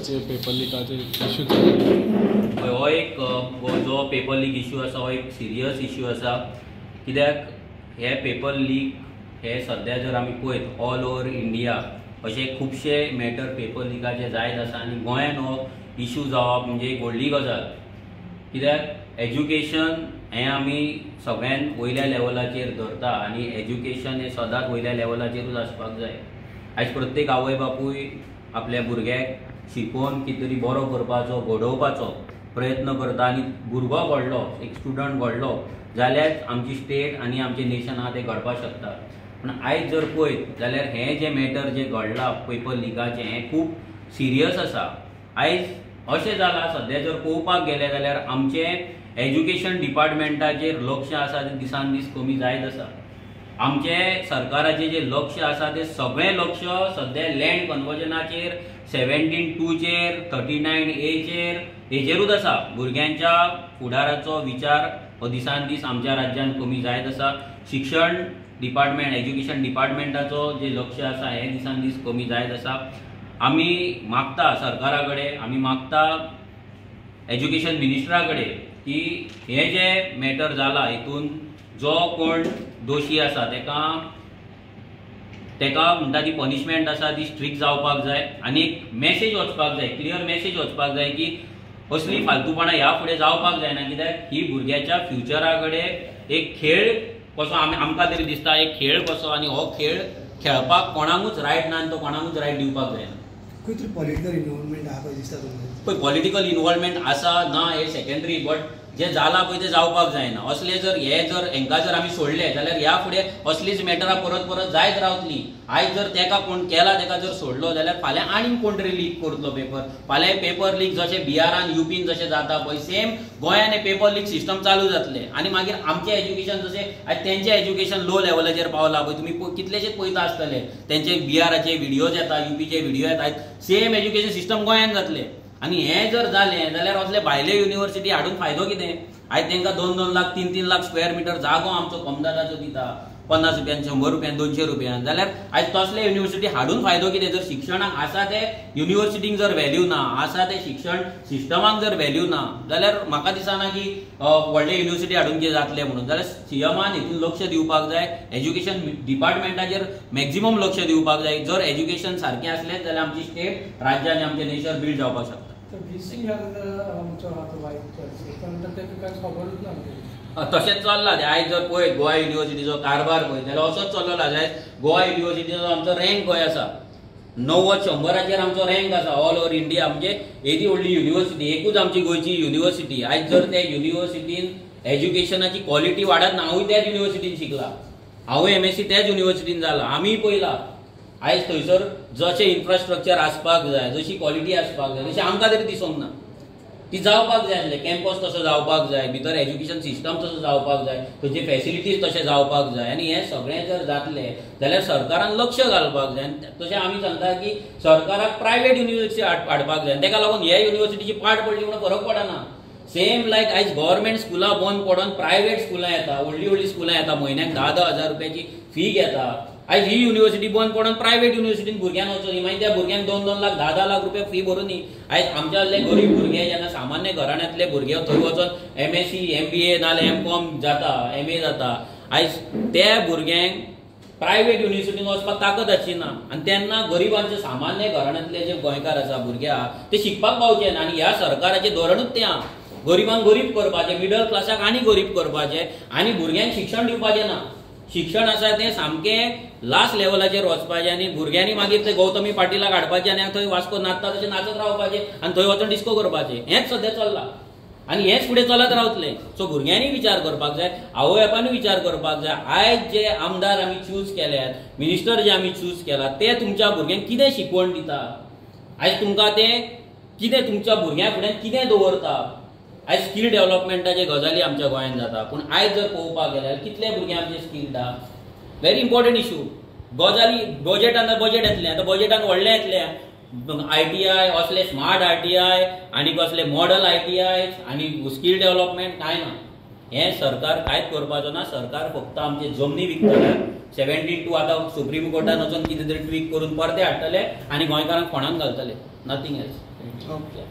गोंयचे paper लिकाचे issue हो एक जो पेपर लीक इश्यू आसा हो एक सिरियस इश्यू आसा कित्याक हे पेपर लीक हे सध्या जर आमी पळयत ऑल ओवर इंडिया अशे खुबशे मॅटर पेपर लिकाचे जायत आसा आनी गोंयान हो इश्यू जावप म्हणजे एक व्हडली गजाल कित्याक एज्युकेशन हें आमी सगळ्यान वयल्या लेवलाचेर धरता आनी एज्युकेशन हें सदांच वयल्या लेवलाचेरूच आसपाक जाय। आयज प्रत्येक आवय बापूय आपल्या भुरग्याक शिकोवन कितें तरी बरो करपाचो घडोवपाचो प्रयत्न करता आनी भुरगो घडलो एक स्टुडंट घडलो जाल्यार आमची स्टेट आनी आमचें नेशन आहा तें घडपाक शकता। पूण आयज जर पळयत जाल्यार हें जें मॅटर जें घडलां पेपर लिकाचें हें खूब सिरियस आसा। आयज अशें जालां सद्या जर पळोवपाक गेलें जाल्यार आमचें एज्युकेशन डिपार्टमेंटाचेर लक्ष आसा तें दिसान दीस कमी जायत आसा। आमचें सरकाराचें जें लक्ष आसा तें सगळें लक्ष सद्या लँड कन्वर्जनाचेर 17(2) चेर 39A चेर हेजेरूच आसा। भुरग्यांच्या फुडाराचो विचार हो दिसान दीस आमच्या राज्यान कमी जायत आसा। शिक्षण डिपार्टमेंट एज्युकेशन डिपार्टमेंटाचो जें लक्ष आसा हें दिसान दीस कमी जायत आसा। आमी मागता सरकारा कडेन आमी मागता एज्युकेशन मिनिस्टरा कडेन की हें जें मॅटर जालां हितून जो कोण दोशी आसा तेका म्हणटा ती पनिशमेंट आसा ती स्ट्रिक्ट जावपाक जाय आनी एक मॅसेज वचपाक जाय क्लियर मॅसेज वचपाक जाय की असली फालतूपणां ह्या फुडें जावपाक जायना कित्याक ही भुरग्याच्या फ्युचरा कडेन एक खेळ कसो आमकां तरी दिसता एक खेळ कसो आनी हो खेळ खेळपाक कोणाकूच रायट ना आनी तो कोणाकूच रायट दिवपाक जायना। खंय तरी पॉलिटिकल इनवॉल्वमेंट आहा पळय दिसता तुमकां? पळय पॉलिटिकल इनवॉल्वमेंट आसा ना हे सेकंडरी बट जें जालां पळय तें जावपाक जायना। असले जर हेंका जर आमी सोडले जाल्यार ह्या फुडें असलीच मॅटरां परत परत जायत रावतलीं। आयज जर तेका कोण केला तेका जर सोडलो जाल्यार फाल्यां आनीक कोण तरी लीक करतलो पेपर। फाल्यां पेपर लीक जशें बिहारान युपीन जशें जाता पळय सेम गोंयान हें पेपर लीक सिस्टम चालू जातलें आनी मागीर आमचें एज्युकेशन जशें आयज तेंचें एज्युकेशन लो लेवलाचेर पावलां पळय तुमी कितलेशेच पळयता आसतले तेंचे बिहाराचे व्हिडियोज येता युपीचे व्हिडियो येता सेम एज्युकेशन सिस्टम गोंयान जातलें। आनी हें जर जालें जाल्यार असले भायले युनिवर्सिटी हाडून फायदो कितें? आयज तांकां 2-2 लाख 3-3 लाख स्क्वेअर मिटर जागो आमचो कमदादाचो दिता 50 रुपयान 100 रुपयान 200 रुपयान जाल्यार आयज तसले युनिवर्सिटी हाडून फायदो कितें? जर शिक्षणाक आसा ते युनिवर्सिटीक जर व्हॅल्यू ना आसा ते शिक्षण सिस्टमाक जर व्हॅल्यू ना जाल्यार म्हाका दिसना की व्हडले युनिवर्सिटी हाडून कितें जातलें म्हणून। जाल्यार सीएमान हितून लक्ष दिवपाक जाय एज्युकेशन डिपार्टमेंटाचेर मॅक्झिमम लक्ष दिवपाक जाय। जर एज्युकेशन सारकें आसलें जाल्यार आमची स्टेट राज्य आनी आमचें नेशन बिल्ड जावपाक शकता। तशेंच चल्लां आयज जर पळयत गोवा युनिवर्सिटीचो कारभार पळयत जाल्यार असोच चल्लो आयज गोवा युनिवर्सिटीचो आमचो रँक गोंय आसा 90-100 आमचो रँक आसा ऑल ओवर इंडिया म्हणजे येदी व्हडली युनिवर्सिटी एकूच आमची गोंयची युनिवर्सिटी। आयज जर त्या युनिवर्सिटीन एज्युकेशनाची क्वॉलिटी वाडत ना हांवूय त्याच युनिवर्सिटीन शिकला हांवूय MSc त्याच युनिवर्सिटीन जाला आमी पळयला आयज थंयसर जशें इन्फ्रास्ट्रक्चर आसपाक जाय जशी क्वॉलिटी आसपाक जाय तशें आमकां तरी दिसूंक ना। ती जावपाक जाय आसलें कॅम्पस तसो जावपाक जाय भितर एज्युकेशन सिस्टम तसो जावपाक जाय थंयचे फॅसिलिटीज तशें जावपाक जाय आनी हें सगळें जर जातलें जाल्यार सरकारान लक्ष घालपाक जाय। तशें आमी सांगता की सरकाराक प्रायवेट युनिवर्सिटी हाडपाक जाय ताका लागून ह्या युनिवर्सिटीची पाड पडली म्हणून फरक पडना। सेम लायक आयज गव्हर्मेंट स्कुलां बंद पडोवन प्रायवेट स्कुलां येता व्हडली स्कुलां येता म्हयन्याक 10-10 हजार रुपयाची फी घेता। आयज ही युनिवर्सिटी बंद पडोवन प्रायवेट युनिवर्सिटीन भुरग्यांक वचोनी मागीर त्या भुरग्यांक 2-2 लाख 10-10 लाख रुपया फी भरूनी आयज आमच्या गरीब भुरगे जेन्ना सामान्य घराण्यांतले भुरगे थंय वचोन MSc MBA नाल्यार MCom जाता MA जाता आयज त्या भुरग्यांक प्रायवेट युनिवर्सिटीन वचपाक ताकद आसची ना आनी तेन्ना गरिबांचे सामान्य घराण्यांतले जे गोंयकार आसा भुरगे आहा ते शिकपाक पावचे ना आनी ह्या सरकाराचें धोरणूच तें आहा गरिबांक गरीब करपाचें मिडल क्लासाक आनी गरीब करपाचें आनी भुरग्यांक शिक्षण दिवपाचें ना। शिक्षण आसा तें सामकें लास्ट लेवलाचेर वचपाचें आनी भुरग्यांनी मागीर ते गौतमी पाटीलाक हाडपाचें आनी थंय वास्को नाचता तशें नाचत रावपाचें आनी थंय वचून डिस्को करपाचें हेंच सद्या चल्लां आनी हेंच फुडें चलत रावतलें। सो भुरग्यांनी विचार करपाक जाय आवय बापायनूय विचार करपाक जाय आयज जे आमदार आमी चूज केल्यात मिनिस्टर जे आमी चूज केला ते तुमच्या भुरग्यांक कितें शिकवण दिता आयज तुमकां तें कितें तुमच्या भुरग्यां फुड्यान कितें दवरता। आयज स्कील डेव्हलपमेंटाचे गजाली आमच्या गोंयांत जाता पूण आयज जर पळोवपाक गेल्यार कितले भुरगे आमचे स्किल्ड आहा व्हेरी इम्पॉर्टंट इशू गजाली बजेटान बजेट येतलें आतां बजेटान व्हडलें येतलें ITI असले स्मार्ट ITI आनी कसले मॉडल ITI आनी स्कील डेव्हलपमेंट कांय ना। हें सरकार कांयच करपाचो ना सरकार फक्त आमचे जमनी विकतले 17(2) आतां सुप्रीम कोर्टान वचून कितें तरी ट्वीक करून परते हाडटले आनी गोंयकारांक फोंडान घालतले। Nothing else. ओके